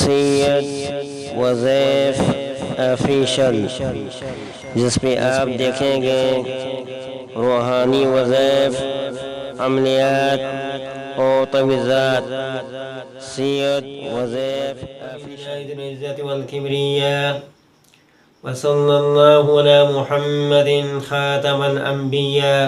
سید وظیف official, جس پہ آپ دیکھیں گے روحانی وظائف، عملیات اور تجویزات. سید وظیف آفیشل والکبریاء. وصلی اللہ علی محمد خاتم الانبیاء.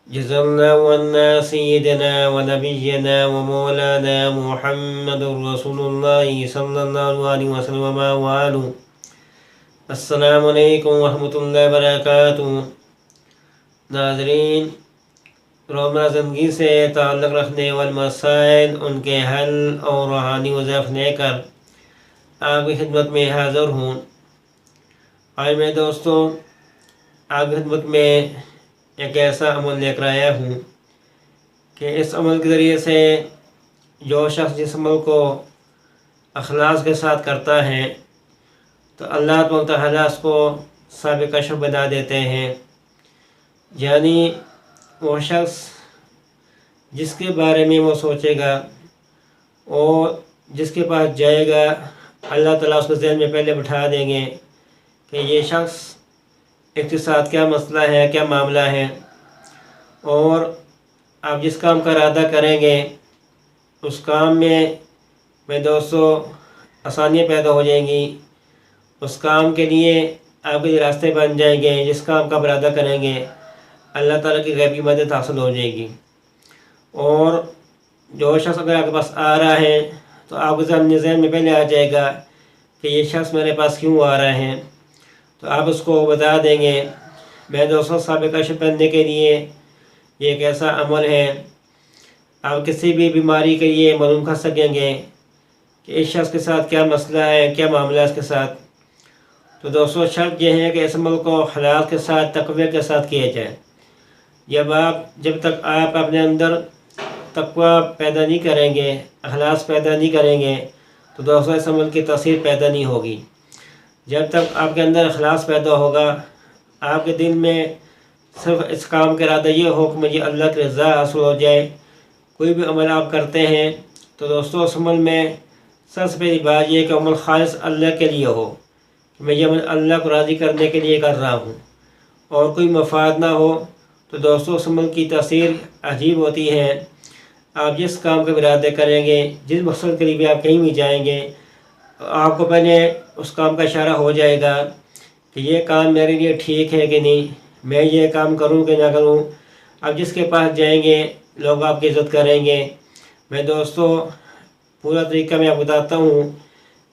جزا اللہ عنا سیدنا و نبینا و مولانا محمد رسول اللہ صلی اللہ علیہ وسلم وما والو. السلام علیکم ورحمۃ اللہ وبرکاتہ. ناظرین، روزمرہ زندگی سے تعلق رکھنے والے مسائل، ان کے حل اور روحانی وظائف لے کر آپ کی خدمت میں حاضر ہوں. آج میں دوستوں آپ کی خدمت میں ایک ایسا عمل لے کر آیا ہوں کہ اس عمل کے ذریعے سے جو شخص جس عمل کو اخلاص کے ساتھ کرتا ہے تو اللہ تبارک و تعالیٰ اس کو صاحب کشف بنا دیتے ہیں. یعنی وہ شخص جس کے بارے میں وہ سوچے گا اور جس کے پاس جائے گا، اللہ تعالیٰ اس کو ذہن میں پہلے بٹھا دیں گے کہ یہ شخص ایک کے ساتھ کیا مسئلہ ہے، کیا معاملہ ہے، اور آپ جس کام کا ارادہ کریں گے اس کام میں دوستوں آسانیاں پیدا ہو جائیں گی. اس کام کے لیے آپ کے راستے بن جائیں گے. جس کام کا ارادہ کریں گے اللہ تعالیٰ کی غیبی مدد حاصل ہو جائے گی. اور جو شخص اگر آپ کے پاس آ رہا ہے تو آپ کے ذہن میں پہلے آ جائے گا کہ یہ شخص میرے پاس کیوں آ رہا ہے، تو آپ اس کو بتا دیں گے. میں دوستوں صاحب کشف بننے کے لیے یہ ایک ایسا عمل ہے، آپ کسی بھی بیماری کے لیے معلوم کر سکیں گے کہ اس شخص کے ساتھ کیا مسئلہ ہے، کیا معاملہ ہے اس کے ساتھ. تو دوستوں شرط یہ ہے کہ اس عمل کو حلال کے ساتھ، تقوی کے ساتھ کیا جائے. جب تک آپ اپنے اندر تقوی پیدا نہیں کریں گے، اخلاص پیدا نہیں کریں گے، تو دوستوں اس عمل کی تاثیر پیدا نہیں ہوگی. جب تک آپ کے اندر اخلاص پیدا ہوگا، آپ کے دل میں صرف اس کام کا ارادہ یہ ہو کہ مجھے اللہ کی رضا حاصل ہو جائے. کوئی بھی عمل آپ کرتے ہیں تو دوستوں اس عمل میں سب سے پہلی بات یہ کہ عمل خالص اللہ کے لیے ہو، کہ میں یہ عمل اللہ کو راضی کرنے کے لیے کر رہا ہوں، اور کوئی مفاد نہ ہو. تو دوستوں اس عمل کی تاثیر عجیب ہوتی ہے. آپ جس کام کا ارادہ کریں گے، جس مقصد کے لیے بھی آپ کہیں بھی جائیں گے، آپ کو پہلے اس کام کا اشارہ ہو جائے گا کہ یہ کام میرے لیے ٹھیک ہے کہ نہیں، میں یہ کام کروں کہ نہ کروں. آپ جس کے پاس جائیں گے لوگ آپ کی عزت کریں گے. میں دوستوں پورا طریقہ میں آپ بتاتا ہوں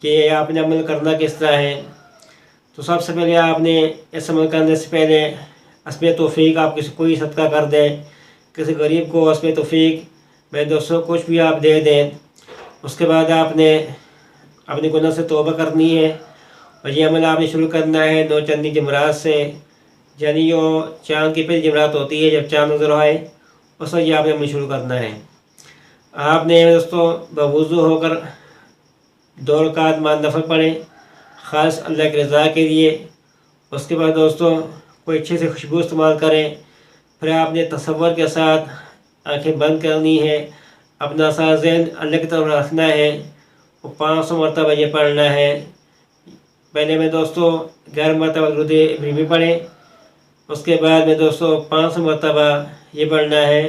کہ آپ نے عمل کرنا کس طرح ہے. تو سب سے پہلے آپ نے اس عمل کرنے سے پہلے حسب توفیق آپ کسی کوئی صدقہ کر دیں، کسی غریب کو حسب توفیق میں دوستوں کچھ بھی آپ دے دیں. اس کے بعد آپ نے اپنے گناہ سے توبہ کرنی ہے، اور یہ عمل آپ نے شروع کرنا ہے 9 چاندنی جمعرات سے. یعنی جو چاند کی پہلی جمعرات ہوتی ہے، جب چاند نظر آئے اس وقت یہ آپ نے عمل شروع کرنا ہے. آپ نے دوستوں بوضو ہو کر 2 رکعت نفل پڑھیں خاص اللہ کی رضا کے لیے. اس کے بعد دوستوں کوئی اچھے سے خوشبو استعمال کریں. پھر آپ نے تصور کے ساتھ آنکھیں بند کرنی ہے، اپنا سارا ذہن اللہ کی طرف رکھنا ہے، اور 500 مرتبہ یہ پڑھنا ہے. پہلے میں دوستوں 11 مرتبہ درود ابراہیمی پڑھیں. اس کے بعد میں دوستوں 500 مرتبہ یہ پڑھنا ہے،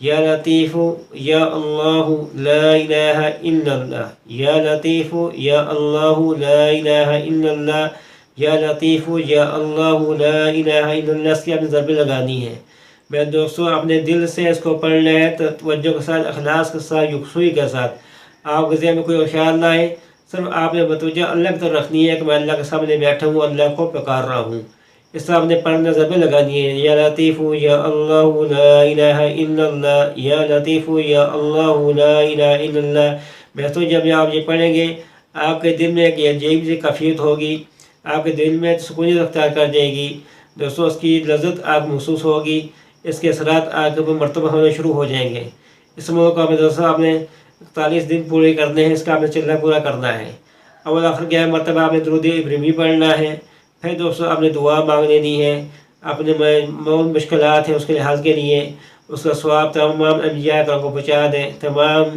یا لطیف یا اللہ لا الہ الا اللہ، یا لطیف یا اللہ لا الہ الا اللہ، یا لطیف یا اللہ لا الہ الا اللہ. اس کی آپ نے ضربیں لگانی ہے. میں دوستوں اپنے دل سے اس کو پڑھنا ہے، توجہ کے ساتھ، اخلاص کے ساتھ، یکسوئی کے ساتھ. آپ کے ذہن میں کوئی خیال نہ آئے، صرف آپ نے متوجہ اللہ کی طرف رکھنی ہے کہ میں اللہ کے سامنے بیٹھا ہوں، اللہ کو پکار رہا ہوں. اس طرح آپ نے پڑھنا ضربیں لگانی ہے، یا لطیف یا اللہ لا الہ الا اللہ، یا لطیف یا اللہ لا الہ الا اللہ. دوستوں جب آپ یہ پڑھیں گے آپ کے دل میں ایک عجیب سی کیفیت ہوگی، آپ کے دل میں سکون اختیار کر جائے گی. دوستوں اس کی لذت آپ محسوس ہوگی، اس کے اثرات آپ کے مرتبہ ہونے شروع ہو جائیں گے. اس عمل کو دوستوں آپ نے 41 دن پورے کرنے ہیں. اس کا آپ نے چلنا پورا کرنا ہے. اول آخر 11 مرتبہ آپ نے درود ابراہیمی پڑھنا ہے. پھر دوستوں آپ نے دعا مانگ لینی ہے اپنے مشکلات ہیں اس کے لحاظ کے لیے. اس کا ثواب تمام انبیاء کو پہنچا دیں، تمام